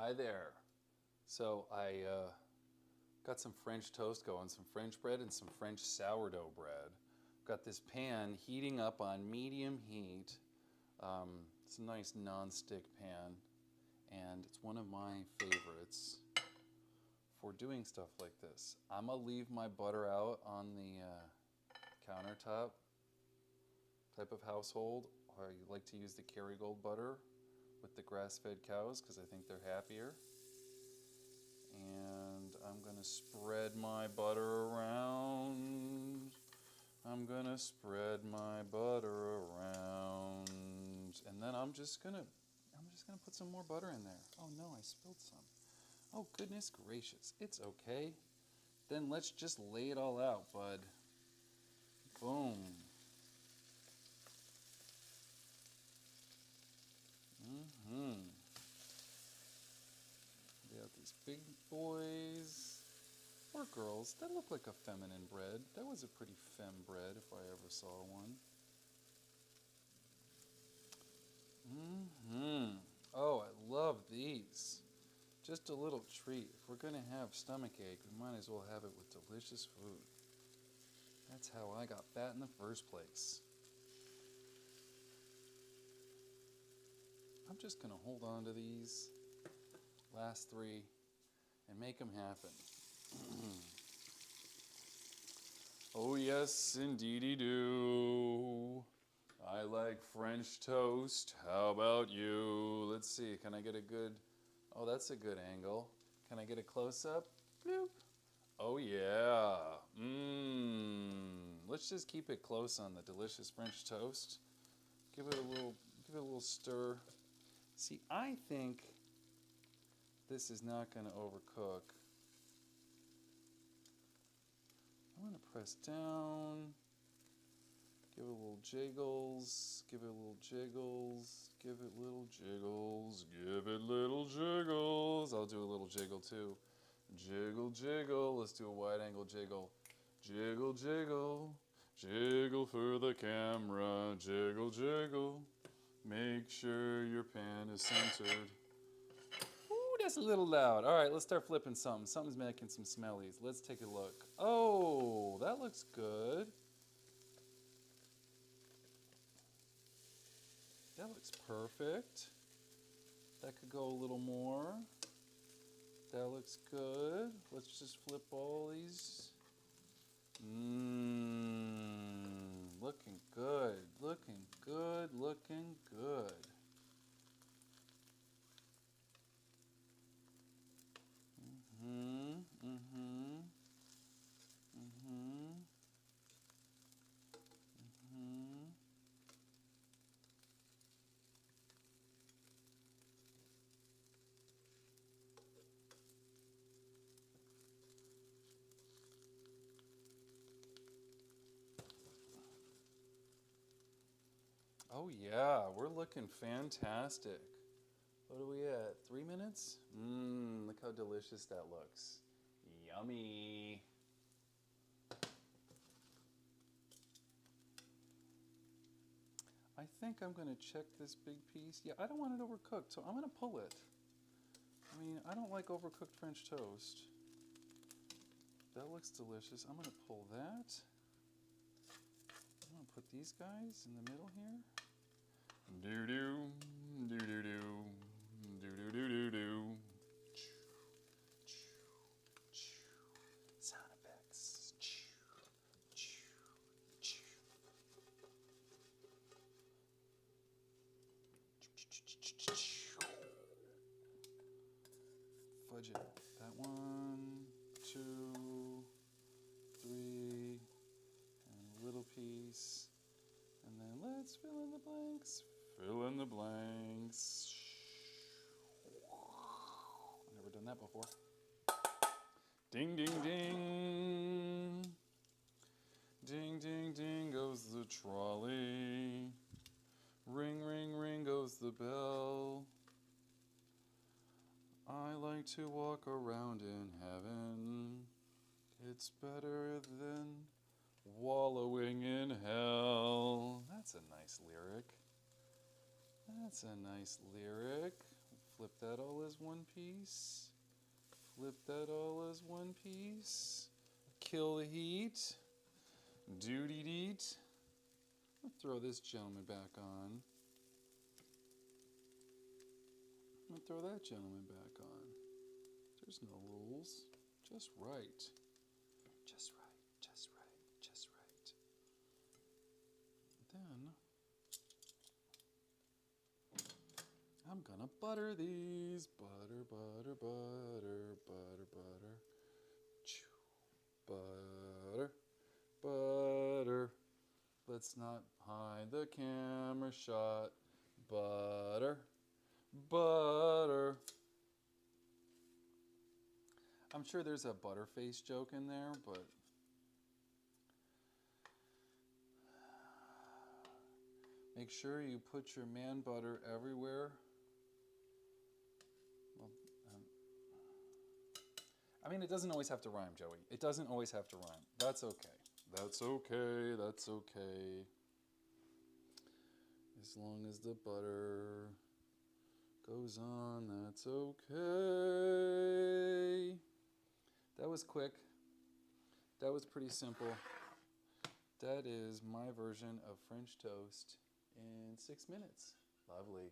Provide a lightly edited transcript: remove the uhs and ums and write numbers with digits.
Hi there. So I got some French toast going, some French bread and some French sourdough bread. Got this pan heating up on medium heat. It's a nice non-stick pan, and it's one of my favorites for doing stuff like this. I'm gonna leave my butter out on the countertop type of household. I like to use the Kerrygold butter with the grass-fed cows because I think they're happier. And I'm gonna spread my butter around. I'm gonna spread my butter around. And then I'm just gonna put some more butter in there. Oh no, I spilled some. Oh goodness gracious, it's okay. Then let's just lay it all out, bud. Boom. We have these big boys or girls that look like a feminine bread. That was a pretty femme bread if I ever saw one. Oh, I love these. Just a little treat. If we're gonna have stomach ache, we might as well have it with delicious food. That's how I got fat in the first place. I'm just gonna hold on to these last three and make them happen. Oh yes, indeedy do. I like French toast. How about you? Let's see, can I get a good... Oh, that's a good angle. Can I get a close-up? Bloop. Oh yeah. Let's just keep it close on the delicious French toast. Give it a little stir. See, I think this is not going to overcook. I'm going to press down. Give it a little jiggles, give it a little jiggles, give it little jiggles, give it little jiggles. I'll do a little jiggle too. Jiggle, jiggle, let's do a wide angle jiggle. Jiggle, jiggle, jiggle for the camera. Jiggle, jiggle, make sure your pan is centered. Ooh, that's a little loud. All right, let's start flipping something. Something's making some smellies. Let's take a look. Oh, that looks good. That looks perfect. That could go a little more. That looks good. Let's just flip all these. Looking good, looking good, looking good. Oh yeah, we're looking fantastic. What are we at? 3 minutes? Look how delicious that looks. Yummy. I think I'm going to check this big piece. Yeah, I don't want it overcooked, so I'm going to pull it. I mean, I don't like overcooked French toast. That looks delicious. I'm going to pull that. I'm going to put these guys in the middle here. Do-do, do-do-do, do-do-do-do-do. Sound effects. Fudge it. That 1, 2, 3, and a little piece. And then let's fill in the blanks. Fill in the blanks. I've never done that before. Ding, ding, ding. Ding, ding, ding goes the trolley. Ring, ring, ring goes the bell. I like to walk around in heaven. It's better than wallowing in hell. That's a nice lyric. That's a nice lyric. Flip that all as one piece. Flip that all as one piece. Kill the heat. Doody-deet. I'll throw this gentleman back on. I'll throw that gentleman back on. There's no rules. Just right. Just right, just right, just right. Then I'm gonna butter these. Butter, butter, butter, butter, butter. Butter, butter. Let's not hide the camera shot. Butter, butter. I'm sure there's a butterface joke in there, but make sure you put your man butter everywhere. Well, I mean, it doesn't always have to rhyme, Joey. It doesn't always have to rhyme. That's okay. That's okay. That's okay. As long as the butter goes on, that's okay. That was quick. That was pretty simple. That is my version of French toast in 6 minutes. Lovely.